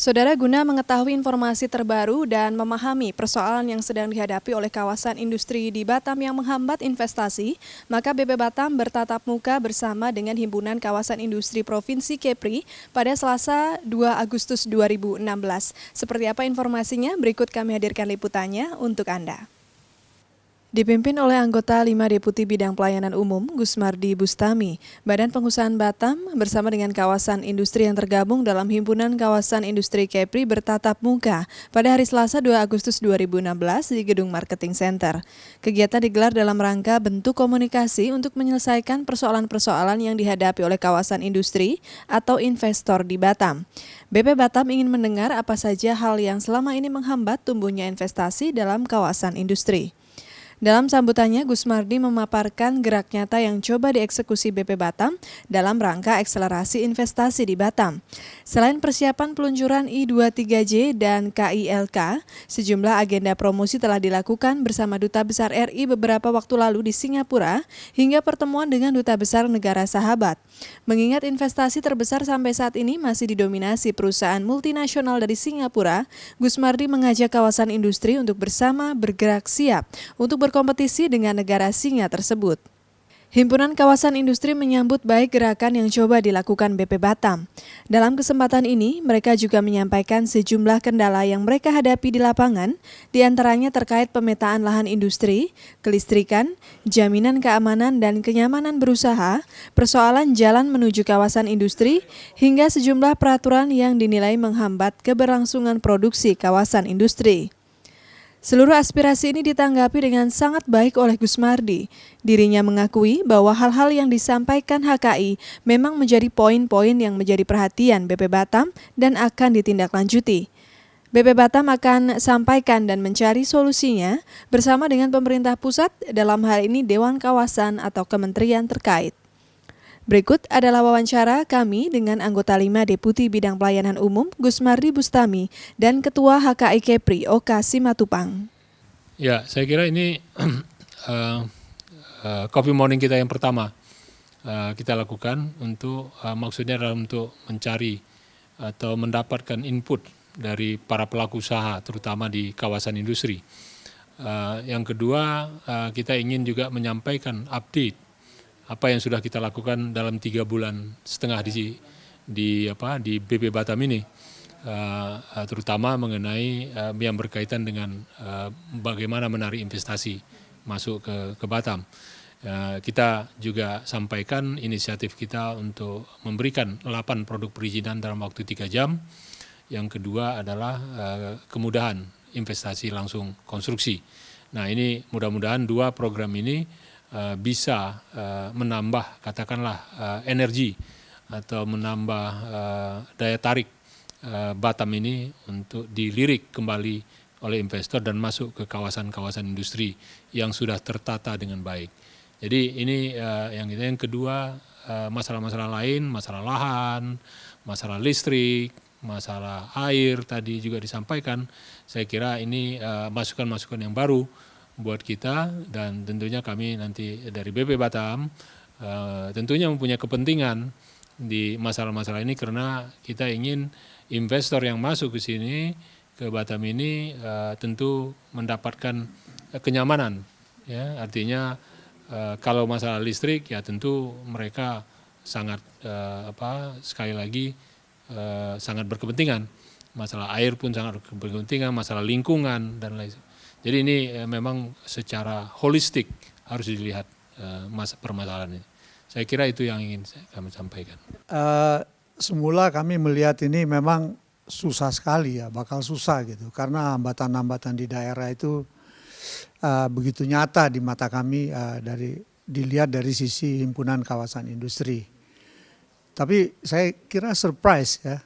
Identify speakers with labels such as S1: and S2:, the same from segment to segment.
S1: Saudara, guna mengetahui informasi terbaru dan memahami persoalan yang sedang dihadapi oleh kawasan industri di Batam yang menghambat investasi, maka BP Batam bertatap muka bersama dengan Himpunan Kawasan Industri Provinsi Kepri pada Selasa 2 Agustus 2016. Seperti apa informasinya? Berikut kami hadirkan liputannya untuk Anda. Dipimpin oleh anggota 5 Deputi Bidang Pelayanan Umum, Gusmardi Bustami, Badan Pengusahaan Batam bersama dengan kawasan industri yang tergabung dalam Himpunan Kawasan Industri Kepri bertatap muka pada hari Selasa 2 Agustus 2016 di Gedung Marketing Center. Kegiatan digelar dalam rangka bentuk komunikasi untuk menyelesaikan persoalan-persoalan yang dihadapi oleh kawasan industri atau investor di Batam. BP Batam ingin mendengar apa saja hal yang selama ini menghambat tumbuhnya investasi dalam kawasan industri. Dalam sambutannya, Gusmardi memaparkan gerak nyata yang coba dieksekusi BP Batam dalam rangka akselerasi investasi di Batam. Selain persiapan peluncuran I23J dan KILK, sejumlah agenda promosi telah dilakukan bersama Duta Besar RI beberapa waktu lalu di Singapura hingga pertemuan dengan Duta Besar negara sahabat. Mengingat investasi terbesar sampai saat ini masih didominasi perusahaan multinasional dari Singapura, Gusmardi mengajak kawasan industri untuk bersama bergerak siap untuk berkompetisi dengan negara singa tersebut. Himpunan Kawasan Industri menyambut baik gerakan yang coba dilakukan BP Batam. Dalam kesempatan ini, mereka juga menyampaikan sejumlah kendala yang mereka hadapi di lapangan, diantaranya terkait pemetaan lahan industri, kelistrikan, jaminan keamanan dan kenyamanan berusaha, persoalan jalan menuju kawasan industri, hingga sejumlah peraturan yang dinilai menghambat keberlangsungan produksi kawasan industri. Seluruh aspirasi ini ditanggapi dengan sangat baik oleh Gusmardi. Dirinya mengakui bahwa hal-hal yang disampaikan HKI memang menjadi poin-poin yang menjadi perhatian BP Batam dan akan ditindaklanjuti. BP Batam akan sampaikan dan mencari solusinya bersama dengan pemerintah pusat, dalam hal ini Dewan Kawasan atau kementerian terkait. Berikut adalah wawancara kami dengan anggota 5 Deputi Bidang Pelayanan Umum Gusmardi Bustami dan Ketua HKI Kepri Oka Simatupang.
S2: Ya, saya kira ini coffee morning kita yang pertama kita lakukan untuk maksudnya adalah untuk mencari atau mendapatkan input dari para pelaku usaha terutama di kawasan industri. Yang kedua, kita ingin juga menyampaikan update apa yang sudah kita lakukan dalam 3 bulan setengah di BP Batam ini, terutama mengenai yang berkaitan dengan bagaimana menarik investasi masuk ke Batam. Kita juga sampaikan inisiatif kita untuk memberikan 8 produk perizinan dalam waktu 3 jam. Yang kedua adalah kemudahan investasi langsung konstruksi. Nah, ini mudah-mudahan 2 program ini bisa menambah katakanlah energi atau menambah daya tarik Batam ini untuk dilirik kembali oleh investor dan masuk ke kawasan-kawasan industri yang sudah tertata dengan baik. Jadi ini yang kedua, masalah-masalah lain, masalah lahan, masalah listrik, masalah air tadi juga disampaikan. Saya kira ini masukan-masukan yang baru buat kita, dan tentunya kami nanti dari BP Batam tentunya mempunyai kepentingan di masalah-masalah ini karena kita ingin investor yang masuk ke sini, ke Batam ini tentu mendapatkan kenyamanan. Ya, artinya kalau masalah listrik ya tentu mereka sangat sekali lagi sangat berkepentingan. Masalah air pun sangat berkepentingan, masalah lingkungan dan lain. Jadi ini memang secara holistik harus dilihat permasalahan ini. Saya kira itu yang ingin kami sampaikan.
S3: Semula kami melihat ini memang susah sekali ya, bakal susah gitu. Karena hambatan-hambatan di daerah itu begitu nyata di mata kami dilihat dari sisi himpunan kawasan industri. Tapi saya kira surprise ya,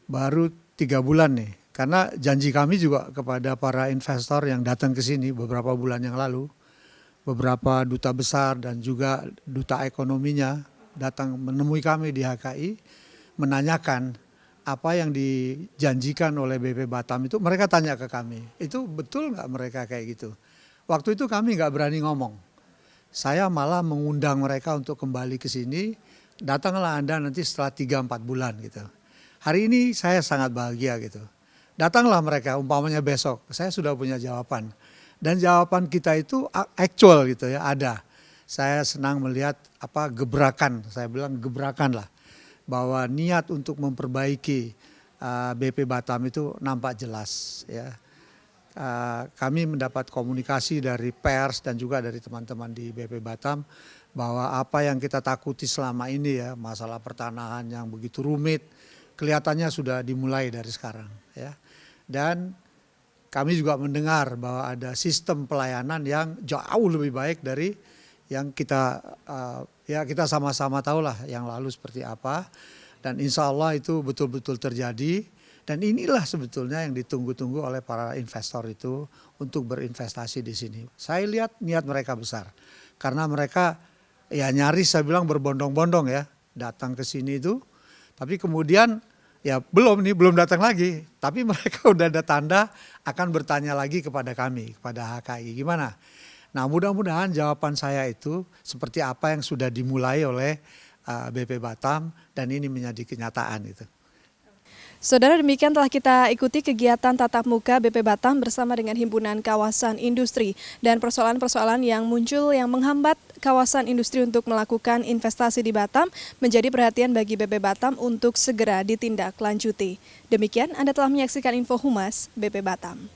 S3: baru 3 bulan nih. Karena janji kami juga kepada para investor yang datang ke sini beberapa bulan yang lalu, beberapa duta besar dan juga duta ekonominya datang menemui kami di HKI, menanyakan apa yang dijanjikan oleh BP Batam itu, mereka tanya ke kami, itu betul nggak mereka kayak gitu? Waktu itu kami nggak berani ngomong. Saya malah mengundang mereka untuk kembali ke sini, datanglah Anda nanti setelah 3-4 bulan gitu. Hari ini saya sangat bahagia gitu. Datanglah mereka umpamanya besok, saya sudah punya jawaban. Dan jawaban kita itu actual gitu ya, ada. Saya senang melihat gebrakan, saya bilang gebrakan lah. Bahwa niat untuk memperbaiki BP Batam itu nampak jelas ya. Kami mendapat komunikasi dari pers dan juga dari teman-teman di BP Batam bahwa apa yang kita takuti selama ini ya, masalah pertanahan yang begitu rumit, kelihatannya sudah dimulai dari sekarang ya. Dan kami juga mendengar bahwa ada sistem pelayanan yang jauh lebih baik dari yang kita kita sama-sama tahulah yang lalu seperti apa. Dan insya Allah itu betul-betul terjadi. Dan inilah sebetulnya yang ditunggu-tunggu oleh para investor itu untuk berinvestasi di sini. Saya lihat niat mereka besar. Karena mereka ya nyaris saya bilang berbondong-bondong ya datang ke sini itu. Tapi kemudian ya belum datang lagi. Tapi mereka udah ada tanda akan bertanya lagi kepada kami, kepada HKI. Gimana? Nah mudah-mudahan jawaban saya itu seperti apa yang sudah dimulai oleh BP Batam dan ini menjadi kenyataan itu.
S1: Saudara, demikian telah kita ikuti kegiatan tatap muka BP Batam bersama dengan Himpunan Kawasan Industri dan persoalan-persoalan yang muncul yang menghambat kawasan industri untuk melakukan investasi di Batam menjadi perhatian bagi BP Batam untuk segera ditindaklanjuti. Demikian Anda telah menyaksikan Info Humas BP Batam.